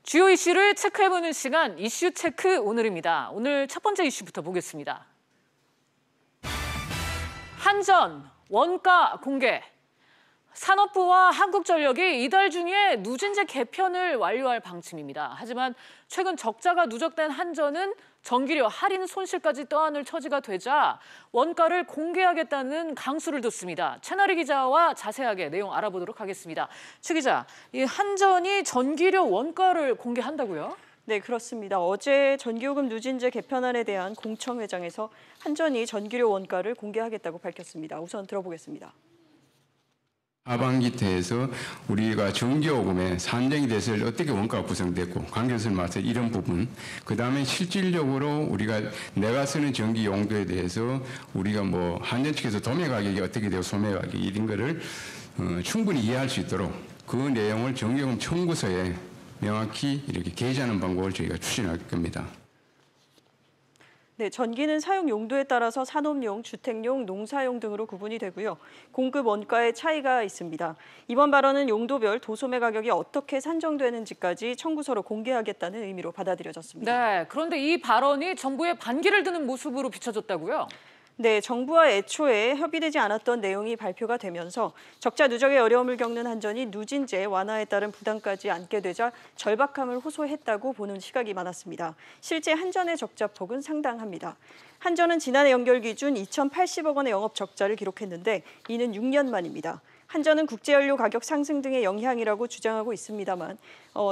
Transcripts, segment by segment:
주요 이슈를 체크해보는 시간, 이슈 체크 오늘입니다. 오늘 첫 번째 이슈부터 보겠습니다. 한전, 원가 공개. 산업부와 한국전력이 이달 중에 누진제 개편을 완료할 방침입니다. 하지만 최근 적자가 누적된 한전은 전기료 할인 손실까지 떠안을 처지가 되자 원가를 공개하겠다는 강수를 뒀습니다. 채널이 기자와 자세하게 내용 알아보도록 하겠습니다. 최 기자, 이 한전이 전기료 원가를 공개한다고요? 네, 그렇습니다. 어제 전기요금 누진제 개편안에 대한 공청회장에서 한전이 전기료 원가를 공개하겠다고 밝혔습니다. 우선 들어보겠습니다. 하반기 때에서 우리가 전기요금의 산정이 돼서 어떻게 원가가 구성됐고 관계성을 맞춰 이런 부분, 그다음에 실질적으로 우리가 내가 쓰는 전기 용도에 대해서 우리가 한전 측에서 도매 가격이 어떻게 되고 소매 가격이 이런 거를 충분히 이해할 수 있도록 그 내용을 전기요금 청구서에 명확히 이렇게 게시하는 방법을 저희가 추진할 겁니다. 네, 전기는 사용 용도에 따라서 산업용, 주택용, 농사용 등으로 구분이 되고요. 공급 원가의 차이가 있습니다. 이번 발언은 용도별 도소매 가격이 어떻게 산정되는지까지 청구서로 공개하겠다는 의미로 받아들여졌습니다. 네, 그런데 이 발언이 정부에 반기를 드는 모습으로 비춰졌다고요? 네, 정부와 애초에 협의되지 않았던 내용이 발표가 되면서 적자 누적의 어려움을 겪는 한전이 누진제 완화에 따른 부담까지 안게 되자 절박함을 호소했다고 보는 시각이 많았습니다. 실제 한전의 적자폭은 상당합니다. 한전은 지난해 연결 기준 2,080억 원의 영업 적자를 기록했는데 이는 6년 만입니다. 한전은 국제연료 가격 상승 등의 영향이라고 주장하고 있습니다만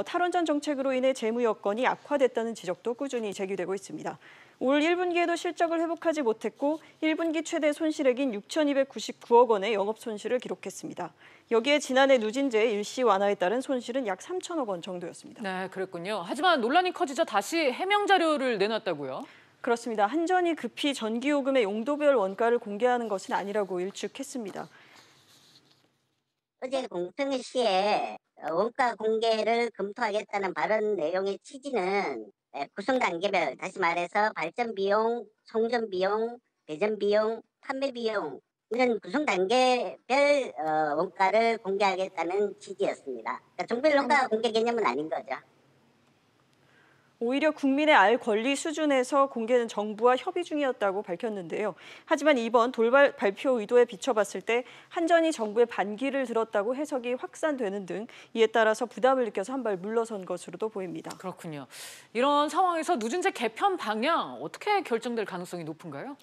탈원전 정책으로 인해 재무 여건이 악화됐다는 지적도 꾸준히 제기되고 있습니다. 올 1분기에도 실적을 회복하지 못했고 1분기 최대 손실액인 6,299억 원의 영업 손실을 기록했습니다. 여기에 지난해 누진제 일시 완화에 따른 손실은 약 3천억 원 정도였습니다. 네, 그랬군요. 하지만 논란이 커지자 다시 해명 자료를 내놨다고요? 그렇습니다. 한전이 급히 전기요금의 용도별 원가를 공개하는 것은 아니라고 일축했습니다. 어제 공청회 시에 원가 공개를 검토하겠다는 발언 내용의 취지는 구성 단계별, 다시 말해서 발전 비용, 송전 비용, 배전 비용, 판매 비용 이런 구성 단계별 원가를 공개하겠다는 취지였습니다. 그러니까 종별 원가 공개 개념은 아닌 거죠. 오히려 국민의 알 권리 수준에서 공개는 정부와 협의 중이었다고 밝혔는데요. 하지만 이번 돌발 발표 의도에 비춰봤을 때 한전이 정부의 반기를 들었다고 해석이 확산되는 등 이에 따라서 부담을 느껴서 한 발 물러선 것으로도 보입니다. 그렇군요. 이런 상황에서 누진제 개편 방향 어떻게 결정될 가능성이 높은가요?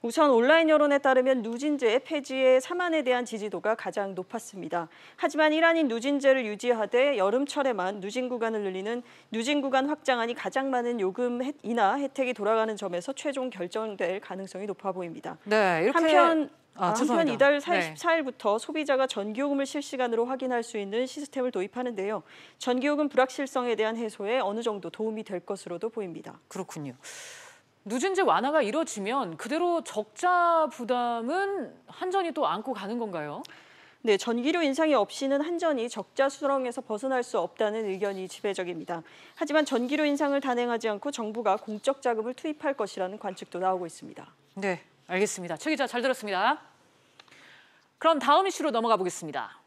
우선 온라인 여론에 따르면 누진제 폐지의 삼안에 대한 지지도가 가장 높았습니다. 하지만 일환인 누진제를 유지하되 여름철에만 누진 구간을 늘리는 누진 구간 확장안이 가장 많은 요금 인하 혜택이 돌아가는 점에서 최종 결정될 가능성이 높아 보입니다. 네, 이렇게 한편 죄송합니다. 이달 14일부터 소비자가 전기요금을 실시간으로 확인할 수 있는 시스템을 도입하는데요. 전기요금 불확실성에 대한 해소에 어느 정도 도움이 될 것으로도 보입니다. 그렇군요. 누진제 완화가 이뤄지면 그대로 적자 부담은 한전이 또 안고 가는 건가요? 네, 전기료 인상이 없이는 한전이 적자 수렁에서 벗어날 수 없다는 의견이 지배적입니다. 하지만 전기료 인상을 단행하지 않고 정부가 공적 자금을 투입할 것이라는 관측도 나오고 있습니다. 네, 알겠습니다. 최 기자 잘 들었습니다. 그럼 다음 이슈로 넘어가 보겠습니다.